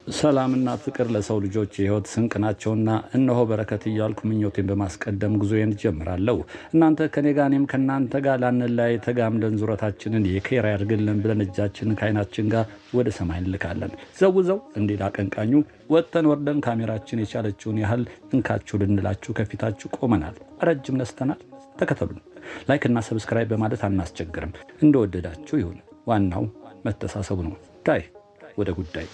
ሰላምና ፍቅር ለሰው ልጆች የህይወት ስንቅ ናቸውና እነሆ በረከት እያልኩ ምኞቴን በማስቀደም ጉዞዬን ጀምራለሁ። እናንተ ከኔ ጋር እኔም ከእናንተ ጋር ላንለያይ ተጋምደን ዙረታችንን የኬራ ያድርግልን ብለን እጃችንን ከዓይናችን ጋር ወደ ሰማይ እንልካለን። ዘውዘው እንዲል አቀንቃኙ ወጥተን ወርደን ካሜራችን የቻለችውን ያህል እንካችሁ ልንላችሁ ከፊታችሁ ቆመናል። ረጅም ነስተናል። ተከተሉን። ላይክና ሰብስክራይብ በማለት አናስቸግርም። እንደወደዳችሁ ይሁን። ዋናው መተሳሰቡ ነው። ዳይ ወደ ጉዳይ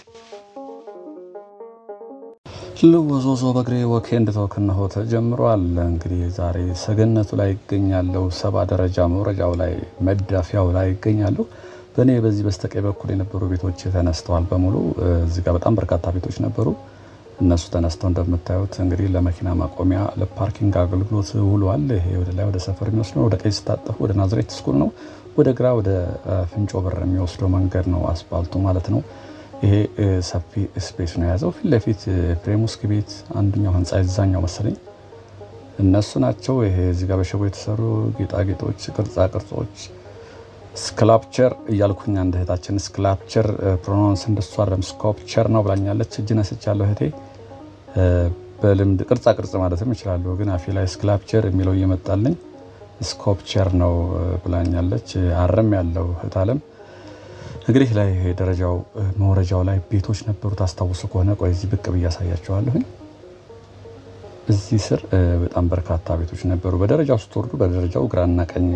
ልወዞዞ በእግሬ ወኬንድ ቶክ እነሆ ተጀምሯል። እንግዲህ ዛሬ ሰገነቱ ላይ ይገኛለሁ። 70 ደረጃ መውረጃው ላይ መዳፊያው ላይ ይገኛለሁ። በእኔ በዚህ በስተቀኝ በኩል የነበሩ ቤቶች ተነስተዋል በሙሉ። እዚህ ጋር በጣም በርካታ ቤቶች ነበሩ። እነሱ ተነስተው እንደምታዩት እንግዲህ ለመኪና ማቆሚያ ለፓርኪንግ አገልግሎት ውሏል። ይሄ ወደ ላይ ወደ ሰፈር የሚወስድ ነው። ወደ ቀኝ ስታጠፉ ወደ ናዝሬት ስኩል ነው። ወደ ግራ ወደ ፍንጮ በር የሚወስደው መንገድ ነው፣ አስፋልቱ ማለት ነው። ይሄ ሰፊ ስፔስ ነው የያዘው። ፊት ለፊት ፕሬሙስክ ቤት አንደኛው ህንጻ እዛኛው መሰለኝ እነሱ ናቸው። ይሄ እዚህ ጋር በሸቦ የተሰሩ ጌጣጌጦች፣ ቅርጻ ቅርጾች ስክላፕቸር እያልኩኝ አንድ እህታችን ስክላፕቸር ፕሮናንስ እንደሷ አይደለም ስኮፕቸር ነው ብላኛለች። እጅ ነስቻለሁ እህቴ። በልምድ ቅርጻ ቅርጽ ማለትም እችላለሁ፣ ግን አፌ ላይ ስክላፕቸር የሚለው እየመጣልኝ ስኮፕቸር ነው ብላኛለች። አረም ያለው እህት አለም እንግዲህ ላይ ደረጃው መውረጃው ላይ ቤቶች ነበሩ። ታስታውሱ ከሆነ ቆይ እዚህ ብቅ ብዬ አሳያችኋለሁ። እዚህ ስር በጣም በርካታ ቤቶች ነበሩ። በደረጃው ስትወርዱ በደረጃው ግራና ቀኝ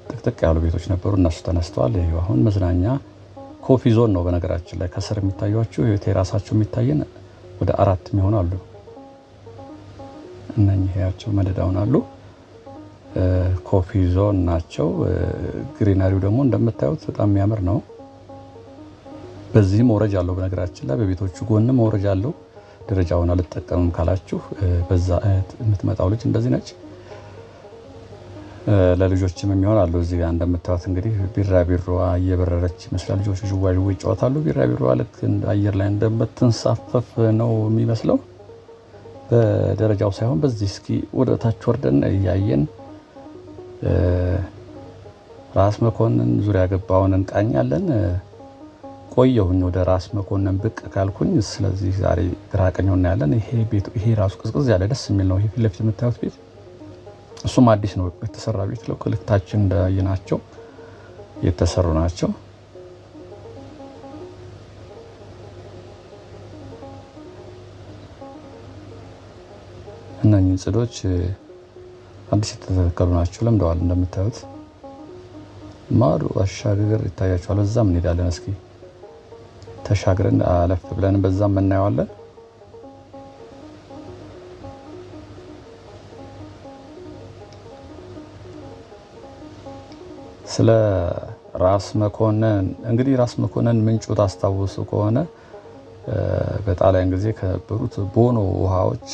ጥቅጥቅ ያሉ ቤቶች ነበሩ። እነሱ ተነስተዋል። ይሄ አሁን መዝናኛ ኮፊ ዞን ነው። በነገራችን ላይ ከስር የሚታዩአችሁ ቴራሳቸው የሚታየን ወደ 4 የሚሆኑ አሉ። እነኚህ ያቸው መደዳውን አሉ ኮፊ ዞን ናቸው። ግሪናሪው ደግሞ እንደምታዩት በጣም የሚያምር ነው። በዚህ መውረጃ አለው። በነገራችን ላይ በቤቶቹ ጎን መውረጃ አለው። ደረጃውን አልተጠቀምም ካላችሁ በዛ የምትመጣው ልጅ እንደዚህ ነች። ለልጆችም የሚሆን አሉ። እዚህ ጋር እንደምታዩት እንግዲህ ቢራቢሮዋ እየበረረች ይመስላል። ልጆች ዥዋዥዌ ይጫወታሉ። ቢራቢሮዋ ልክ አየር ላይ እንደምትንሳፈፍ ነው የሚመስለው። በደረጃው ሳይሆን በዚህ እስኪ ወደ ታች ወርደን እያየን ራስ መኮንን ዙሪያ ገባውን እንቃኛለን። ቆየሁኝ ወደ ራስ መኮንን ብቅ ካልኩኝ። ስለዚህ ዛሬ ግራ ቀኝ እናያለን። ይሄ ራሱ ቅዝቅዝ ያለ ደስ የሚል ነው። ይሄ ፊት ለፊት የምታዩት ቤት እሱም አዲስ ነው የተሰራ ቤት ነው። ከልክታችን እንዳየናቸው የተሰሩ ናቸው። እነኚህ ጽዶች አዲስ የተተከሉ ናቸው። ለምደዋል። እንደምታዩት ማዶ አሻገር ይታያቸዋል። በዛም እንሄዳለን። እስኪ ተሻግረን አለፍ ብለን በዛም እናየዋለን። ስለ ራስ መኮንን እንግዲህ ራስ መኮንን ምንጩ ታስታውሱ ከሆነ በጣሊያን ጊዜ ከነበሩት ቦኖ ውሃዎች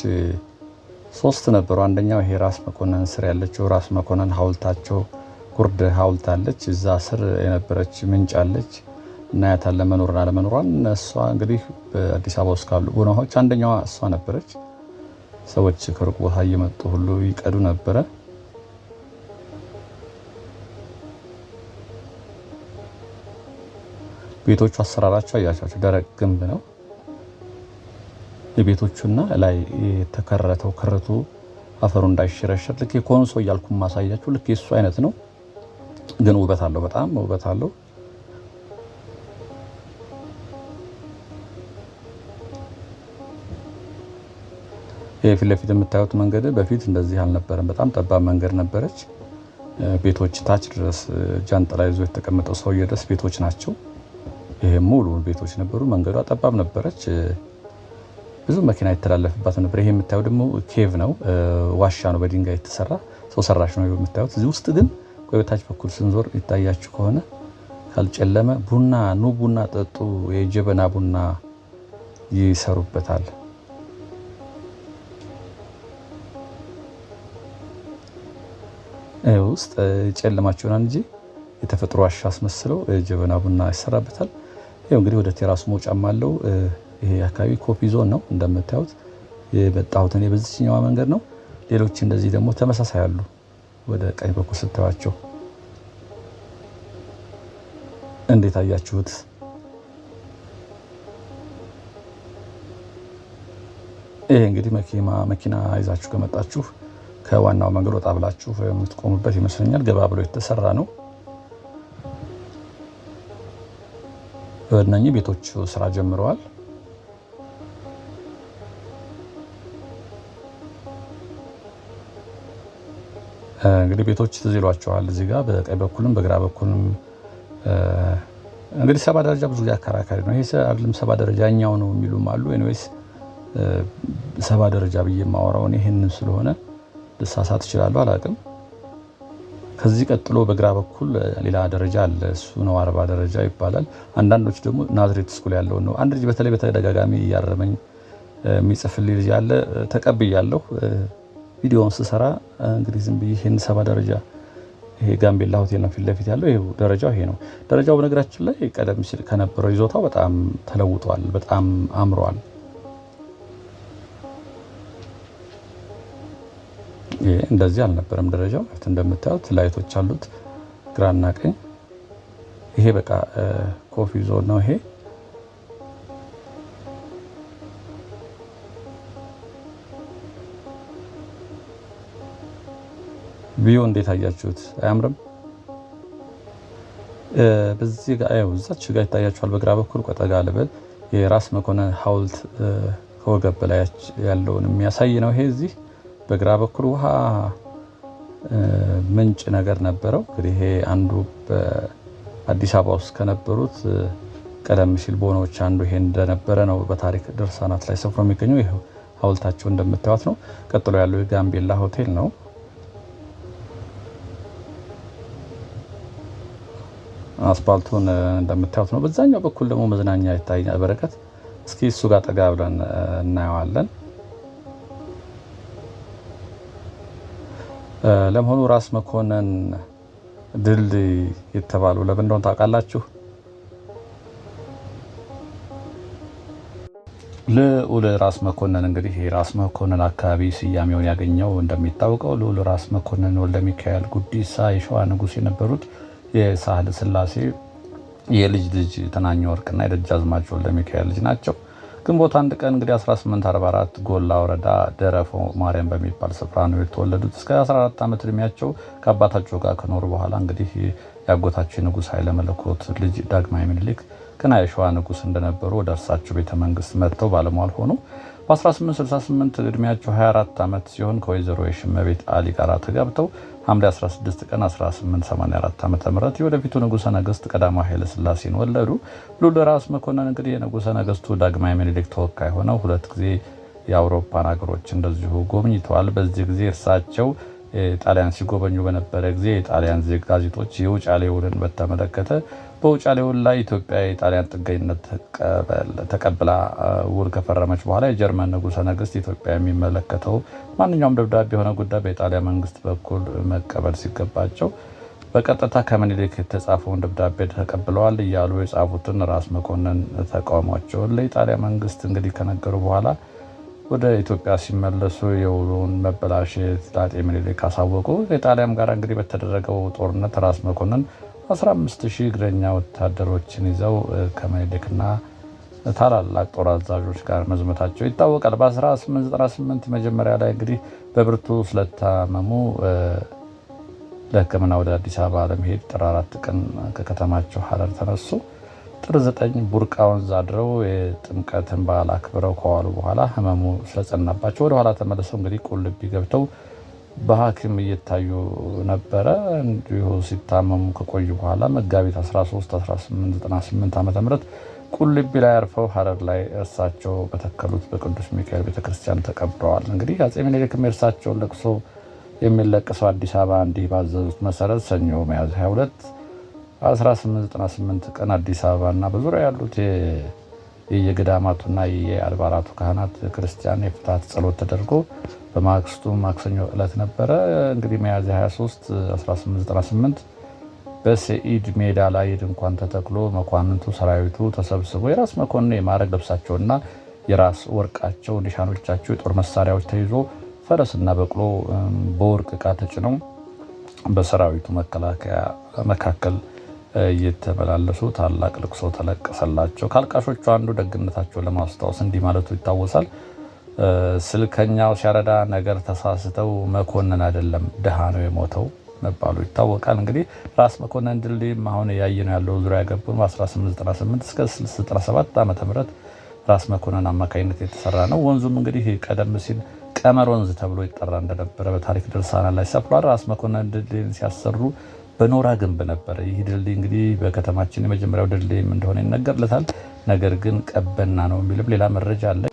3 ነበሩ። አንደኛው ይሄ ራስ መኮንን ስር ያለችው ራስ መኮንን ሐውልታቸው ጉርድ ሐውልት አለች። እዛ ስር የነበረች ምንጭ አለች። እናያታለን መኖርና ለመኖሯን። እሷ እንግዲህ በአዲስ አበባ ውስጥ ካሉ ቦኖዎች አንደኛዋ እሷ ነበረች። ሰዎች ከሩቅ ቦታ እየመጡ ሁሉ ይቀዱ ነበረ። ቤቶቹ አሰራራቸው አያቻቸው ደረቅ ግንብ ነው። የቤቶቹና ላይ የተከረተው ክርቱ አፈሩ እንዳይሸረሸር ልክ የኮንሶ እያልኩ ማሳያችሁ ልክ የሱ አይነት ነው። ግን ውበት አለው፣ በጣም ውበት አለው። የፊት ለፊት የምታዩት መንገድ በፊት እንደዚህ አልነበረም። በጣም ጠባብ መንገድ ነበረች። ቤቶች ታች ድረስ ጃንጥላ ይዞ የተቀመጠው ሰውዬ ድረስ ቤቶች ናቸው። ይሄ ሙሉ ቤቶች ነበሩ። መንገዷ ጠባብ ነበረች። ብዙ መኪና የተላለፈባት ነበር። ይሄ የምታዩት ደግሞ ኬቭ ነው፣ ዋሻ ነው፣ በድንጋይ የተሰራ ሰው ሰራሽ ነው የምታዩት። እዚህ ውስጥ ግን በታች በኩል ስንዞር ይታያችሁ ከሆነ ካልጨለመ ቡና ኑ ቡና ጠጡ፣ የጀበና ቡና ይሰሩበታል። ውስጥ ጨለማቸውና እንጂ የተፈጥሮ ዋሻ አስመስለው ጀበና ቡና ይሰራበታል። ይሄው እንግዲህ ወደ ቴራሱ መውጫም አለው። ይሄ አካባቢ ኮፊ ዞን ነው እንደምታዩት። የመጣሁት እኔ በዚህኛው መንገድ ነው። ሌሎች እንደዚህ ደግሞ ተመሳሳይ አሉ። ወደ ቀኝ በኩል ስታዩአቸው እንዴት አያችሁት? ይሄ እንግዲህ መኪና ይዛችሁ ከመጣችሁ ከዋናው መንገድ ወጣ ብላችሁ የምትቆሙበት ይመስለኛል። ገባ ብሎ የተሰራ ነው። እነኚህ ቤቶች ስራ ጀምረዋል። እንግዲህ ቤቶች ትዝ ይሏቸዋል። እዚህ ጋር በቀኝ በኩልም በግራ በኩልም እንግዲህ 70 ደረጃ ብዙ አከራካሪ ነው። ይሄ አይደለም 70 ደረጃኛው ነው የሚሉም አሉ። ኤኒዌይስ 70 ደረጃ ብዬ የማወራው ይሄንን ስለሆነ ልሳሳት እችላለሁ፣ አላውቅም። ከዚህ ቀጥሎ በግራ በኩል ሌላ ደረጃ አለ። እሱ ነው 40 ደረጃ ይባላል። አንዳንዶች ደግሞ ናዝሬት ስኩል ያለው ነው። አንድ ልጅ በተለይ በተደጋጋሚ እያረመኝ የሚጽፍልኝ ልጅ አለ። ተቀብያለሁ። ቪዲዮውን ስሰራ እንግዲህ ዝም ብዬ ይሄን 70 ደረጃ ይሄ ጋምቤላ ሆቴል ነው ፊት ለፊት ያለው። ይሄ ደረጃው ይሄ ነው። ደረጃው በነገራችን ላይ ቀደም ሲል ከነበረው ይዞታው በጣም ተለውጧል፣ በጣም አምሯል። ይሄ እንደዚህ አልነበረም ደረጃው። እንደምታዩት ላይቶች አሉት ግራና ቀኝ። ይሄ በቃ ኮፊ ዞን ነው። ይሄ ቪው እንዴት አያችሁት? አያምርም? በዚህ ጋር እዛች ጋር ይታያችኋል። በግራ በኩል ቆጠጋ ልበል የራስ መኮንን ሐውልት ከወገብ በላይ ያለውን የሚያሳይ ነው። ይሄ እዚህ በግራ በኩል ውሃ ምንጭ ነገር ነበረው። እንግዲህ ይሄ አንዱ በአዲስ አበባ ውስጥ ከነበሩት ቀደም ሲል ቦኖች አንዱ ይሄ እንደነበረ ነው በታሪክ ድርሳናት ላይ ሰፍሮ የሚገኘው። ይሄ ሐውልታቸው እንደምታዩት ነው። ቀጥሎ ያለው የጋምቤላ ሆቴል ነው። አስፓልቱን እንደምታዩት ነው። በዛኛው በኩል ደግሞ መዝናኛ ይታያል። በረከት እስኪ እሱ ጋር ጠጋ ብለን እናየዋለን። ለመሆኑ ራስ መኮንን ድልድይ የተባሉ ለምን እንደሆነ ታውቃላችሁ? ልዑል ራስ መኮንን እንግዲህ ራስ መኮንን አካባቢ ስያሜውን ያገኘው እንደሚታወቀው ልዑል ራስ መኮንን ወልደ ሚካኤል ጉዲሳ የሸዋ ንጉሥ የነበሩት የሳህለ ሥላሴ የልጅ ልጅ ተናኘ ወርቅና የደጃዝማች ወልደ ሚካኤል ልጅ ናቸው። ግንቦት 1 ቀን እንግዲህ 1844 ጎላ ወረዳ ደረፎ ማርያም በሚባል ስፍራ ነው የተወለዱት። እስከ 14 ዓመት እድሜያቸው ከአባታቸው ጋር ከኖሩ በኋላ እንግዲህ ያጎታቸው ንጉሥ ኃይለ መለኮት ልጅ ዳግማዊ ምኒልክ ገና የሸዋ ንጉሥ እንደነበሩ ወደ እርሳቸው ቤተ መንግስት መጥተው ባለሟል ሆኑ። በ1868 እድሜያቸው 24 ዓመት ሲሆን ከወይዘሮ የሽመቤት አሊ ጋር ተጋብተው ሐምሌ 16 ቀን 1884 ዓ.ም የወደፊቱ ንጉሠ ነገሥት ቀዳማዊ ኃይለ ሥላሴን ወለዱ። ልዑል ራስ መኮንን እንግዲህ የንጉሠ ነገሥቱ ዳግማዊ ምኒልክ ተወካይ ሆነው 2 ጊዜ የአውሮፓን ሀገሮች እንደዚሁ ጎብኝተዋል። በዚህ ጊዜ እርሳቸው ጣሊያን ሲጎበኙ በነበረ ጊዜ የጣሊያን ጋዜጦች የውጫሌ ውልን በተመለከተ በውጫሌ ውል ላይ ኢትዮጵያ የጣሊያን ጥገኝነት ተቀብላ ውል ከፈረመች በኋላ የጀርመን ንጉሠ ነገሥት ኢትዮጵያ የሚመለከተው ማንኛውም ደብዳቤ የሆነ ጉዳይ በኢጣሊያ መንግስት በኩል መቀበል ሲገባቸው በቀጥታ ከምኒልክ የተጻፈውን ደብዳቤ ተቀብለዋል እያሉ የጻፉትን ራስ መኮንን ተቃውሟቸውን ለኢጣሊያ መንግስት እንግዲህ ከነገሩ በኋላ ወደ ኢትዮጵያ ሲመለሱ የውሉን መበላሸት ለአጤ ምኒልክ አሳወቁ። ከጣሊያም ጋር እንግዲህ በተደረገው ጦርነት ራስ መኮንን 15000 እግረኛ ወታደሮችን ይዘው ከምኒልክና ታላላቅ ጦር አዛዦች ጋር መዝመታቸው ይታወቃል። በ1898 መጀመሪያ ላይ እንግዲህ በብርቱ ስለታመሙ ለሕክምና ወደ አዲስ አበባ ለመሄድ ጥር 4 ቀን ከከተማቸው ሐረር ተነሱ። ጥር 9 ቡርቃ ወንዝ አድረው የጥምቀትን በዓል አክብረው ከዋሉ በኋላ ህመሙ ስለጸናባቸው ወደ ኋላ ተመልሰው እንግዲህ ቁልቢ ገብተው በሐኪም እየታዩ ነበረ። እንዲሁ ሲታመሙ ከቆዩ በኋላ መጋቢት 13 1898 ዓ.ም ቁልቢ ላይ አርፈው ሐረር ላይ እርሳቸው በተከሉት በቅዱስ ሚካኤል ቤተክርስቲያን ተቀብረዋል። እንግዲህ አፄ ምኒልክም የእርሳቸውን ለቅሶ የሚለቅሰው አዲስ አበባ እንዲህ ባዘዙት መሰረት ሰኞ ሚያዝያ 22 1898 ቀን አዲስ አበባና በዙሪያ ያሉት የገዳማቱና የአድባራቱ ካህናት ክርስቲያን የፍትሐት ጸሎት ተደርጎ በማግስቱ ማክሰኞ ዕለት ነበረ። እንግዲህ ሚያዝያ 23 1898 በሰኢድ ሜዳ ላይ ድንኳን ተተክሎ መኳንንቱ ሰራዊቱ ተሰብስቦ የራስ መኮንን የማዕረግ ልብሳቸውና የራስ ወርቃቸው ኒሻኖቻቸው የጦር መሳሪያዎች ተይዞ ፈረስና በቅሎ በወርቅ ዕቃ ተጭነው በሰራዊቱ መከላከያ መካከል እየተመላለሱ ታላቅ ልቅሶ ተለቀሰላቸው። ከአልቃሾቹ አንዱ ደግነታቸውን ለማስታወስ እንዲህ ማለቱ ይታወሳል። ስልከኛው ሲያረዳ ነገር ተሳስተው መኮንን አይደለም ድሃ ነው የሞተው መባሉ ይታወቃል። እንግዲህ ራስ መኮንን ድልድይም አሁን ያየነው ያለው ዙሪያ ገቡን በ1898 እስከ 97 ዓመተ ምህረት ራስ መኮንን አማካኝነት የተሰራ ነው። ወንዙም እንግዲህ ቀደም ሲል ቀመር ወንዝ ተብሎ ይጠራ እንደነበረ በታሪክ ድርሳና ላይ ሰፍሯል። ራስ መኮንን ድልድይን ሲያሰሩ በኖራ ግንብ ነበር። ይህ ድልድይ እንግዲህ በከተማችን የመጀመሪያው ድልድይም እንደሆነ ይነገርለታል። ነገር ግን ቀበና ነው የሚልም ሌላ መረጃ አለ።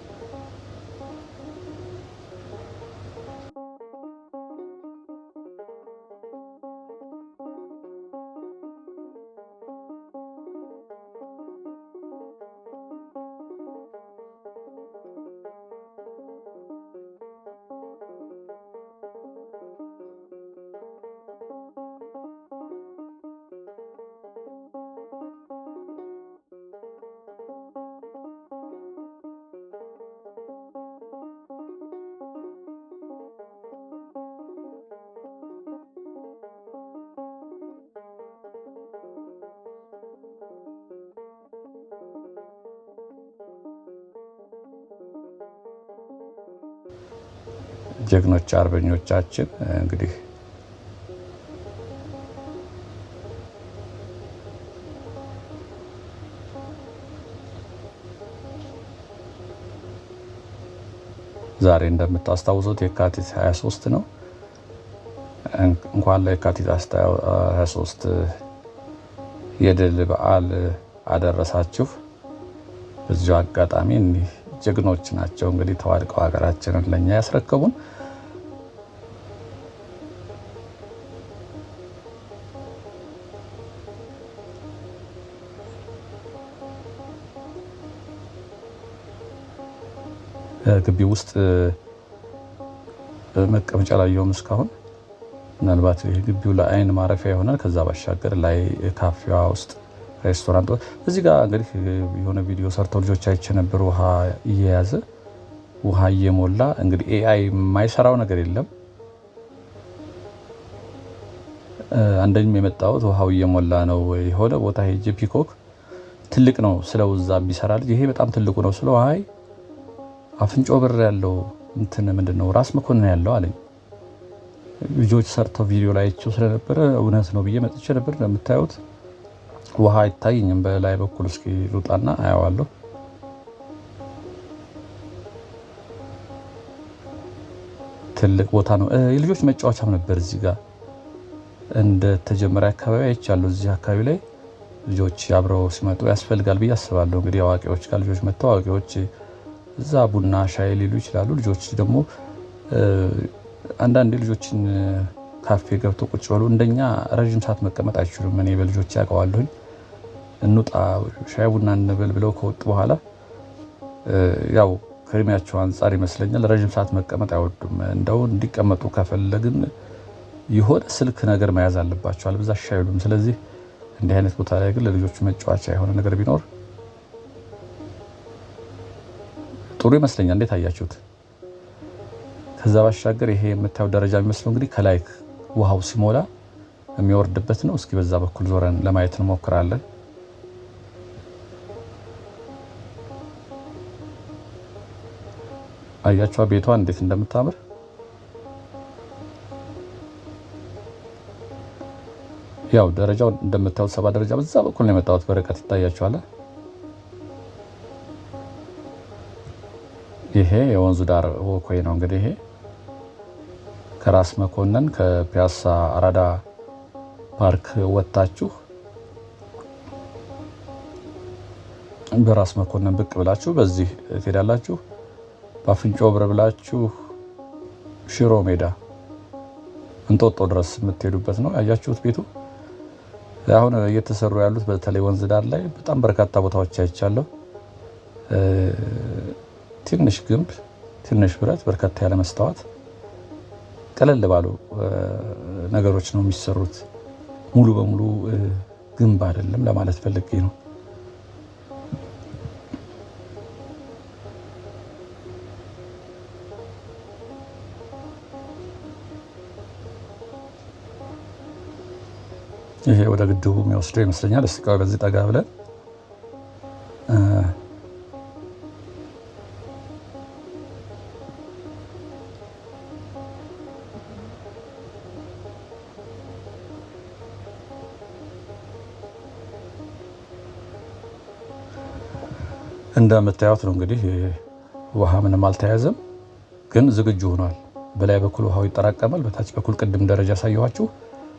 ጀግኖች አርበኞቻችን እንግዲህ ዛሬ እንደምታስታውሱት የካቲት 23 ነው። እንኳን ለየካቲት 23 የድል በዓል አደረሳችሁ። በዚህ አጋጣሚ እኒህ ጀግኖች ናቸው እንግዲህ ተዋድቀው ሀገራችንን ለኛ ያስረከቡን። ግቢ ውስጥ መቀመጫ ላይ ያየውም እስካሁን ምናልባት ግቢው ለአይን ማረፊያ ይሆናል። ከዛ ባሻገር ላይ ካፌዋ ውስጥ ሬስቶራንት እዚህ ጋር እንግዲህ የሆነ ቪዲዮ ሰርተው ልጆች አይቼ ነበር። ውሃ እየያዘ ውሃ እየሞላ እንግዲህ ኤአይ የማይሰራው ነገር የለም። አንደኛም የመጣሁት ውሃው እየሞላ ነው የሆነ ቦታ ሄጄ ፒኮክ ትልቅ ነው ስለው እዛ ቢሰራ ልጅ ይሄ በጣም ትልቁ ነው ስለው አይ አፍንጮ በር ያለው እንትን ምንድነው ራስ መኮንን ያለው አለኝ። ልጆች ሰርተው ቪዲዮ ላይ አይቼው ስለነበረ እውነት ነው ብዬ መጥቼ ነበር። እንደምታዩት ውሃ አይታየኝም በላይ በኩል። እስኪ ልውጣና አያዋለሁ። ትልቅ ቦታ ነው። የልጆች መጫወቻም ነበር እዚህ ጋር እንደ ተጀመረ አካባቢ አይቻለሁ። እዚህ አካባቢ ላይ ልጆች አብረው ሲመጡ ያስፈልጋል ብዬ አስባለሁ። እንግዲህ አዋቂዎች ጋር ልጆች መጥተው አዋቂዎች እዛ ቡና ሻይ ሊሉ ይችላሉ። ልጆች ደግሞ አንዳንድ ልጆችን ካፌ ገብተው ቁጭ ብለው እንደኛ ረጅም ሰዓት መቀመጥ አይችሉም። እኔ በልጆች ያውቀዋለሁኝ። እንውጣ ሻይ ቡና እንብል ብለው ከወጡ በኋላ ያው ከእድሜያቸው አንጻር ይመስለኛል ረጅም ሰዓት መቀመጥ አይወዱም። እንደው እንዲቀመጡ ከፈለግን የሆነ ስልክ ነገር መያዝ አለባቸው፣ አልበዛ አይሉም። ስለዚህ እንዲህ አይነት ቦታ ላይ ግን ለልጆቹ መጫወቻ የሆነ ነገር ቢኖር ጥሩ ይመስለኛል። እንዴት አያችሁት? ከዛ ባሻገር ይሄ የምታዩት ደረጃ የሚመስለው እንግዲህ ከላይ ውሃው ሲሞላ የሚወርድበት ነው። እስኪ በዛ በኩል ዞረን ለማየት እንሞክራለን። አያችኋ ቤቷ እንዴት እንደምታምር። ያው ደረጃው እንደምታዩት 7 ደረጃ በዛ በኩል ነው የመጣሁት። በርቀት ይታያችኋል። ይሄ የወንዙ ዳር ወኮይ ነው። እንግዲህ ይሄ ከራስ መኮንን ከፒያሳ አራዳ ፓርክ ወጣችሁ በራስ መኮንን ብቅ ብላችሁ በዚህ ትሄዳላችሁ። በአፍንጮ በር ብላችሁ ሽሮ ሜዳ እንጦጦ ድረስ የምትሄዱበት ነው። ያያችሁት ቤቱ አሁን እየተሰሩ ያሉት በተለይ ወንዝ ዳር ላይ በጣም በርካታ ቦታዎች አይቻለሁ። ትንሽ ግንብ፣ ትንሽ ብረት፣ በርካታ ያለ መስታወት ቀለል ባሉ ነገሮች ነው የሚሰሩት። ሙሉ በሙሉ ግንብ አይደለም ለማለት ፈልጌ ነው። ይሄ ወደ ግድቡ የሚወስደው ይመስለኛል። እስቲ በዚህ ጠጋ ብለን እንደምታዩት ነው እንግዲህ ውሃ ምንም አልተያዘም፣ ግን ዝግጁ ሆኗል። በላይ በኩል ውሃው ይጠራቀማል። በታች በኩል ቅድም ደረጃ ሳየኋችሁ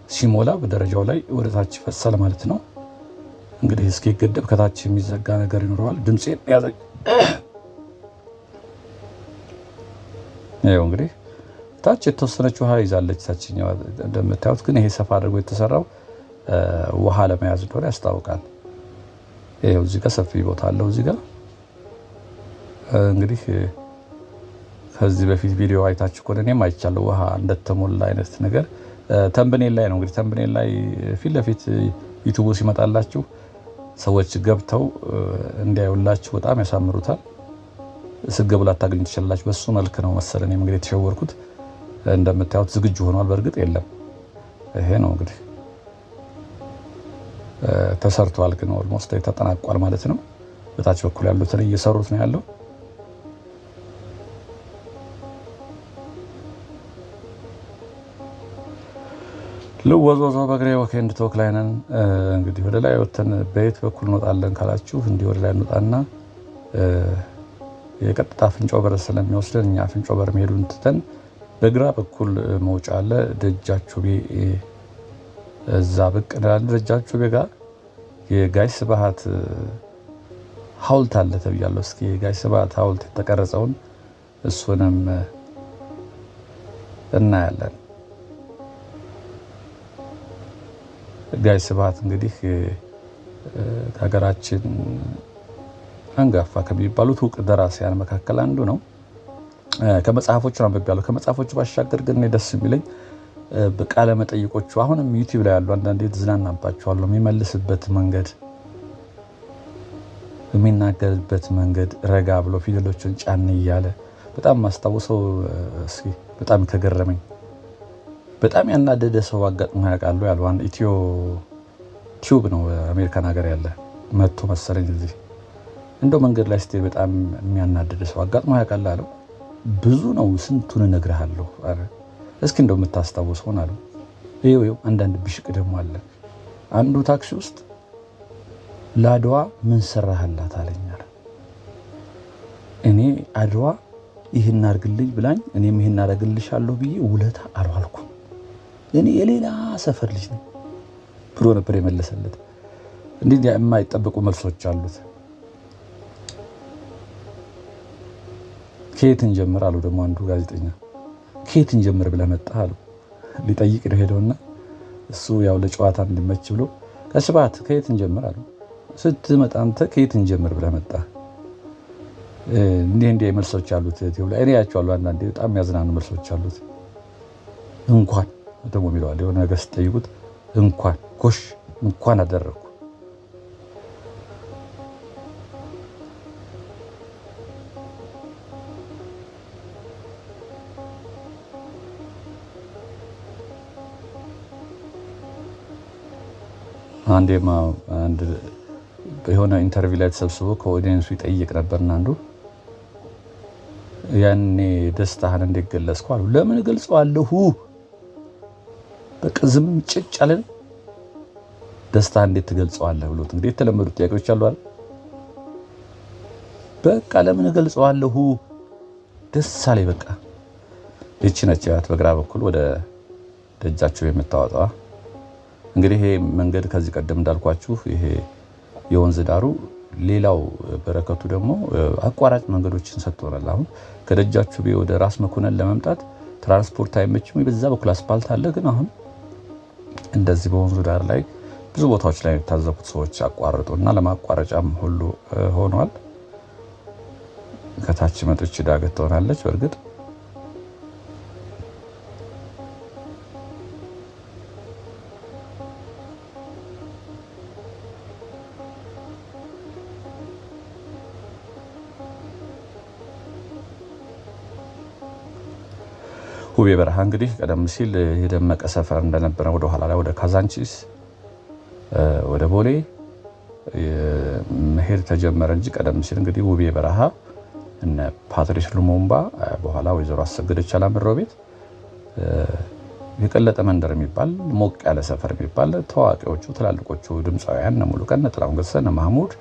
ሲሞላ በደረጃው ላይ ወደ ታች ይፈሳል ማለት ነው። እንግዲህ እስኪገደብ ከታች የሚዘጋ ነገር ይኖረዋል። ድምፄን ያዘኝ። ይኸው እንግዲህ ታች የተወሰነች ውሃ ይዛለች ታችኛዋ እንደምታዩት። ግን ይሄ ሰፋ አድርጎ የተሰራው ውሃ ለመያዝ እንደሆነ ያስታውቃል። ይኸው እዚህ ጋር ሰፊ ቦታ አለው። እዚህ ጋር እንግዲህ ከዚህ በፊት ቪዲዮ አይታችሁ ከሆነ እኔም አይቻለሁ ውሃ እንደተሞላ አይነት ነገር ተምብኔል ላይ ነው። እንግዲህ ተምብኔል ላይ ፊት ለፊት ዩቲዩብ ሲመጣላችሁ ሰዎች ገብተው እንዲያዩላችሁ በጣም ያሳምሩታል። ስገቡ ላታገኙ ትችላላችሁ። በሱ መልክ ነው መሰለኝ እንግዲህ የተሸወርኩት። እንደምታዩት ዝግጁ ሆኗል። በእርግጥ የለም ይሄ ነው እንግዲህ ተሰርቷል፣ ግን ኦልሞስት ተጠናቋል ማለት ነው። በታች በኩል ያሉትን እየሰሩት ነው ያለው። ልወዝወዝ በእግሬ ወኬንድ ቶክ ላይ ነን። እንግዲህ ወደ ላይ ወተን በየት በኩል እንወጣለን ካላችሁ እንዲህ ወደ ላይ እንወጣና የቀጥታ አፍንጮ በር ስለሚወስደን እኛ አፍንጮ በር መሄዱን ትተን በግራ በኩል መውጫ አለ። ደጃቹቤ እዛ ብቅ እንላለን። ደጃቹቤ ጋር የጋይ ስብሐት ሐውልት አለ ተብያለሁ። እስኪ የጋይ ስብሐት ሐውልት የተቀረጸውን እሱንም እናያለን። ጋይ ስብሐት እንግዲህ ከሀገራችን አንጋፋ ከሚባሉት ዕውቅ ደራሲያን መካከል አንዱ ነው። ከመጽሐፎቹ አንብቤያለሁ። ከመጽሐፎቹ ባሻገር ግን ደስ የሚለኝ በቃለ መጠይቆቹ አሁንም ዩቲዩብ ላይ ያሉ አንዳንዴ ትዝናናባቸዋለሁ። የሚመልስበት መንገድ፣ የሚናገርበት መንገድ ረጋ ብሎ ፊደሎችን ጫን እያለ በጣም ማስታወሰው። እስኪ በጣም ከገረመኝ በጣም ያናደደ ሰው አጋጥሞ ያውቃሉ ያሉ አንድ ኢትዮ ቲዩብ ነው አሜሪካን ሀገር ያለ መጥቶ መሰለኝ እዚህ እንደው መንገድ ላይ ስትሄድ በጣም የሚያናደደ ሰው አጋጥሞ ያውቃል አለው። ብዙ ነው ስንቱን እነግርሃለሁ አለ። እስኪ እንደው የምታስታውሰውን አለው። ይኸው አንዳንድ ብሽቅ ደግሞ አለ። አንዱ ታክሲ ውስጥ ለአድዋ ምን ሰራህላት አለኝ አለ። እኔ አድዋ ይህን አድርግልኝ ብላኝ እኔም ይህን አደርግልሻለሁ ብዬ ውለታ አልዋልኩም። እኔ የሌላ ሰፈር ልጅ ነኝ ብሎ ነበር የመለሰለት። እንዲህ የማይጠበቁ መልሶች አሉት። ከየት እንጀምር አሉ ደግሞ አንዱ ጋዜጠኛ። ከየት እንጀምር ብለህ መጣህ አሉ። ሊጠይቅ ነው ሄደውና እሱ ያው ለጨዋታ እንዲመች ብሎ ከስብሐት ከየት እንጀምር አሉ። ስትመጣ አንተ ከየት እንጀምር ብለህ መጣህ። እንዲህ መልሶች አሉት ዩቲዩብ ላይ እኔ ያያቸዋለሁ። አንዳንዴ በጣም የሚያዝናኑ መልሶች አሉት። እንኳን ደግሞ የሚለዋል የሆነ ነገር ስትጠይቁት እንኳን ጎሽ እንኳን አደረኩ። አንዴማ አንድ የሆነ ኢንተርቪው ላይ ተሰብስቦ ከኦዲየንሱ ይጠይቅ ነበርና አንዱ ያኔ ደስታህን እንዴት ገለጽከው አሉ። ለምን እገልጸዋለሁ በቃ ዝም ጭጭ አለን። ደስታህን እንዴት ትገልጸዋለህ ብሎት እንግዲህ የተለመዱ ጥያቄዎች አሉ አይደል። በቃ ለምን እገልጸዋለሁ ደስ አለኝ በቃ። እቺ ነች ያት በግራ በኩል ወደ ደጃቸው የምታወጣው እንግዲህ ይሄ መንገድ ከዚህ ቀደም እንዳልኳችሁ ይሄ የወንዝ ዳሩ ሌላው በረከቱ ደግሞ አቋራጭ መንገዶችን ሰጥቶናል። አሁን ከደጃቹቤ ወደ ራስ መኮነን ለመምጣት ትራንስፖርት አይመችም። በዛ በኩል አስፓልት አለ። ግን አሁን እንደዚህ በወንዙ ዳር ላይ ብዙ ቦታዎች ላይ የታዘቡት ሰዎች አቋርጡና ለማቋረጫም ሁሉ ሆኗል። ከታች መጥቼ ዳገት ትሆናለች በእርግጥ ውቤ በረሃ እንግዲህ ቀደም ሲል የደመቀ ሰፈር እንደነበረ ወደ ኋላ ላይ ወደ ካዛንቺስ ወደ ቦሌ መሄድ ተጀመረ እንጂ ቀደም ሲል እንግዲህ ውቤ በረሃ እነ ፓትሪስ ሉሙምባ በኋላ ወይዘሮ አሰገደች አላምረው ቤት የቀለጠ መንደር የሚባል ሞቅ ያለ ሰፈር የሚባል ታዋቂዎቹ ትላልቆቹ ድምፃውያን እነ ሙሉቀን፣ እነ ጥላሁን ገሰሰ፣ እነ ማህሙድ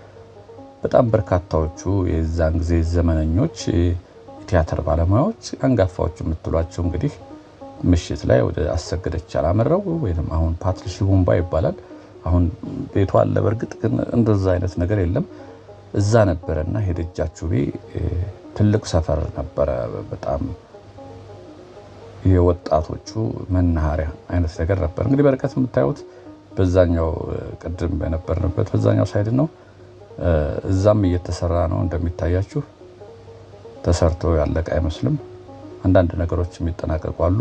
በጣም በርካታዎቹ የዛን ጊዜ ዘመነኞች የቲያትር ባለሙያዎች አንጋፋዎች የምትሏቸው እንግዲህ ምሽት ላይ ወደ አሰገደች አላመረው ወይንም አሁን ፓትሪስ ሉሙምባ ይባላል። አሁን ቤቷ አለ፣ በርግጥ ግን እንደዛ አይነት ነገር የለም። እዛ ነበረና ሄደጃችሁ ትልቅ ሰፈር ነበረ። በጣም የወጣቶቹ መናኸሪያ አይነት ነገር ነበር። እንግዲህ በርቀት የምታዩት በዛኛው ቅድም በነበርንበት በዛኛው ሳይድ ነው። እዛም እየተሰራ ነው እንደሚታያችሁ። ተሰርቶ ያለቀ አይመስልም። አንዳንድ ነገሮች የሚጠናቀቁ አሉ።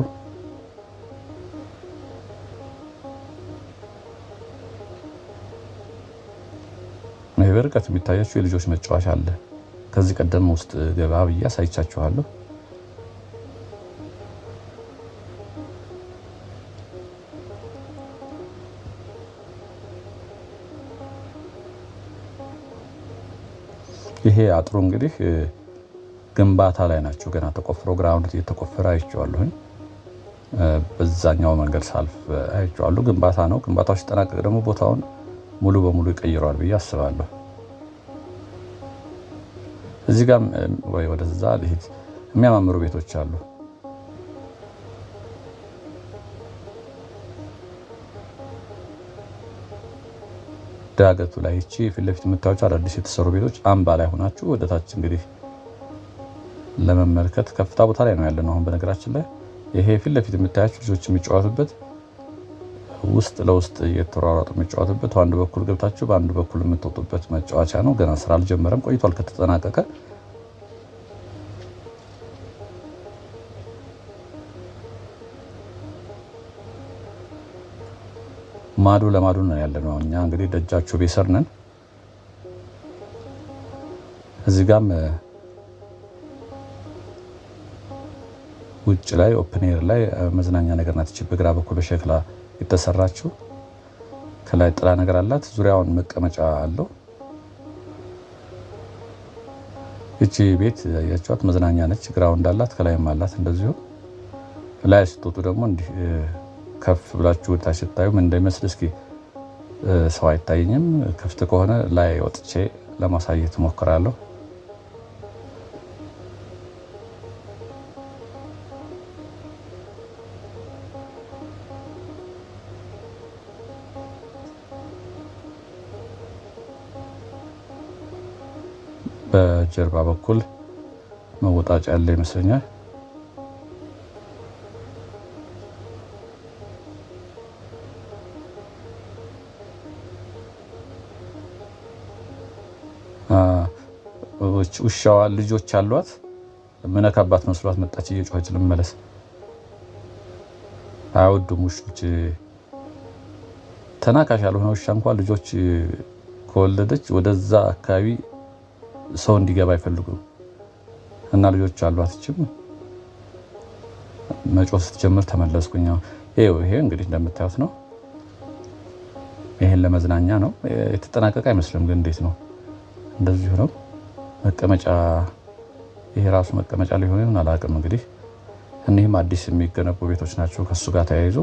በርቀት የሚታያችሁ የልጆች መጫወቻ አለ። ከዚህ ቀደም ውስጥ ገባ ብዬ አሳይቻችኋለሁ። ይሄ አጥሩ እንግዲህ ግንባታ ላይ ናቸው። ገና ተቆፍሮ ግራውንድ እየተቆፈረ አይቼዋለሁኝ። በዛኛው መንገድ ሳልፍ አይቼዋለሁ። ግንባታ ነው። ግንባታው ሲጠናቀቅ ደግሞ ቦታውን ሙሉ በሙሉ ይቀይረዋል ብዬ አስባለሁ። እዚህ ጋር ወይ ወደዛ ልሂድ። የሚያማምሩ ቤቶች አሉ። ዳገቱ ላይ እቺ ፊት ለፊት የምታዩት አዳዲስ የተሰሩ ቤቶች አምባ ላይ ሆናችሁ ወደታች እንግዲህ ለመመልከት ከፍታ ቦታ ላይ ነው ያለነው። አሁን በነገራችን ላይ ይሄ ፊት ለፊት የምታያችሁ ልጆች የሚጫወቱበት ውስጥ ለውስጥ እየተሯሯጡ የሚጫወቱበት፣ በአንድ በኩል ገብታችሁ በአንድ በኩል የምትወጡበት መጫወቻ ነው። ገና ስራ አልጀመረም፣ ቆይቷል ከተጠናቀቀ። ማዶ ለማዶ ነው ያለነው እኛ እንግዲህ ደጃችሁ ቤሰር ነን። እዚህ ጋም ውጭ ላይ ኦፕን ኤር ላይ መዝናኛ ነገር ናት። በግራ በኩል በሸክላ የተሰራችው ከላይ ጥላ ነገር አላት። ዙሪያውን መቀመጫ አለው። እቺ ቤት ያያችኋት መዝናኛ ነች። ግራውንድ አላት፣ ከላይም አላት እንደዚሁ። ላይ ስትወጡ ደግሞ እንዲህ ከፍ ብላችሁ ወጣ ስታዩ ምን እንደሚመስል እስኪ ሰው አይታየኝም። ክፍት ከሆነ ላይ ወጥቼ ለማሳየት ሞክራለሁ። በጀርባ በኩል መወጣጫ ያለ ይመስለኛል። ውሻዋ ልጆች አሏት። ምነካባት መስሏት መጣች እየጮኸች ልመለስ። አይወዱም ውሾች። ተናካሽ ያልሆነ ውሻ እንኳን ልጆች ከወለደች ወደዛ አካባቢ ሰው እንዲገባ አይፈልጉም እና ልጆች አሏት። እችም መጮህ ስትጀምር ተመለስኩኝ። ይሄ እንግዲህ እንደምታዩት ነው። ይሄን ለመዝናኛ ነው። የተጠናቀቀ አይመስልም ግን እንዴት ነው እንደዚሁ ነው። መቀመጫ ይሄ ራሱ መቀመጫ ሊሆን ይሆን አላውቅም። እንግዲህ እነዚህም አዲስ የሚገነቡ ቤቶች ናቸው። ከሱ ጋር ተያይዞ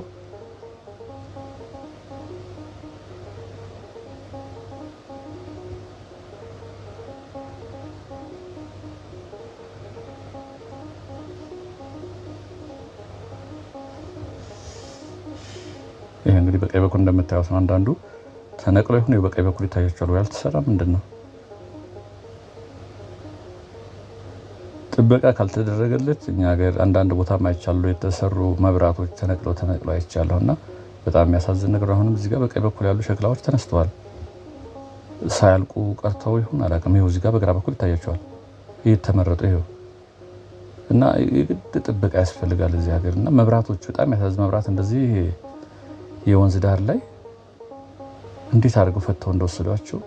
ይሄ እንግዲህ በቀኝ በኩል እንደምታዩት ነው። አንዳንዱ ተነቅሎ ይሁን በቀኝ በኩል ይታያችኋል። ያልተሰራ ምንድን ነው ጥበቃ ካልተደረገለት እኛ ሀገር አንዳንድ ቦታ ማይቻሉ የተሰሩ መብራቶች ተነቅለው አይቻለሁና በጣም የሚያሳዝን ነገር። አሁንም እዚህ ጋር በቀኝ በኩል ያሉ ሸክላዎች ተነስተዋል። ሳያልቁ ቀርተው ይሁን አላውቅም። ይኸው እዚህ ጋር በግራ በኩል ይታያቸዋል። እየተመረጡ ይኸው እና የግድ ጥበቃ ያስፈልጋል እዚህ ሀገር። እና መብራቶች በጣም ያሳዝን መብራት እንደዚህ የወንዝ ዳር ላይ እንዴት አድርገው ፈተው እንደወሰዷቸው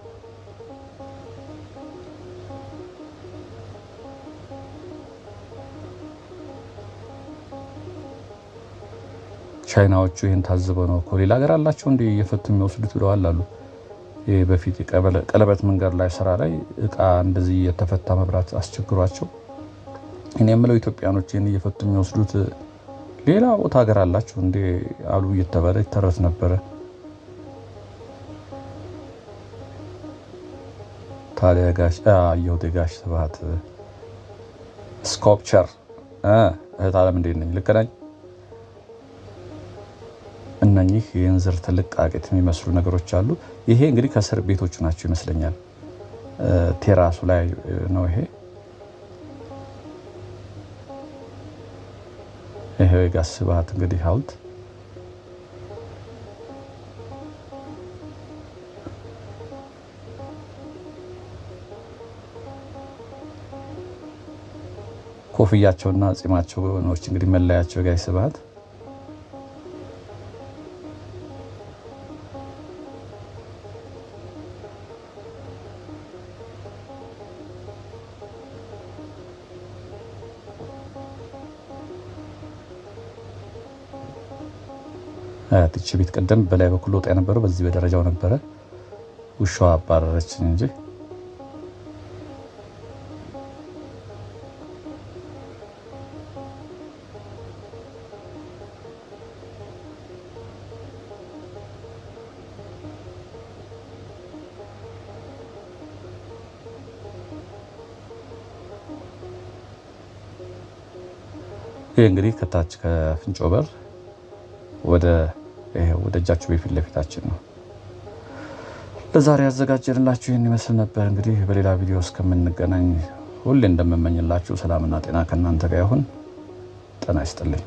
ቻይናዎቹ ይሄን ታዝበው ነው እኮ ሌላ ሀገር አላቸው እንዴ እየፈቱ የሚወስዱት ብለዋል አሉ። በፊት ቀለበት መንገድ ላይ ስራ ላይ እቃ እንደዚህ የተፈታ መብራት አስቸግሯቸው እኔ የምለው ኢትዮጵያኖች ይሄን እየፈቱ የሚወስዱት ሌላ ቦታ ሀገር አላቸው እንዴ አሉ እየተባለ ይተረት ነበረ። ታዲያ ጋሽ አየሁት የጋሽ ስብሐት ስኮፕቸር እህት ዓለም እንዴት ነኝ? ልክ ነኝ? እነኚህ የእንዝርት ልቃቂት የሚመስሉ ነገሮች አሉ። ይሄ እንግዲህ ከስር ቤቶቹ ናቸው ይመስለኛል። ቴራሱ ላይ ነው ይሄ የጋሽ ስብሐት እንግዲህ ሐውልት ኮፍያቸውና ጺማቸው ነው እንግዲህ መለያቸው የጋሽ ስብሐት። እቺ ቤት ቀደም በላይ በኩል ወጣ የነበረው በዚህ በደረጃው ነበረ። ውሻዋ አባረረችን እንጂ ይሄ እንግዲህ ከታች ከፍንጮ በር ወደ እጃችሁ ቤት ፊት ለፊታችን ነው። ለዛሬ ያዘጋጀንላችሁ ይህን ይመስል ነበር። እንግዲህ በሌላ ቪዲዮ እስከምንገናኝ ሁሌ እንደምመኝላችሁ ሰላምና ጤና ከእናንተ ጋር ይሁን። ጤና ይስጥልኝ።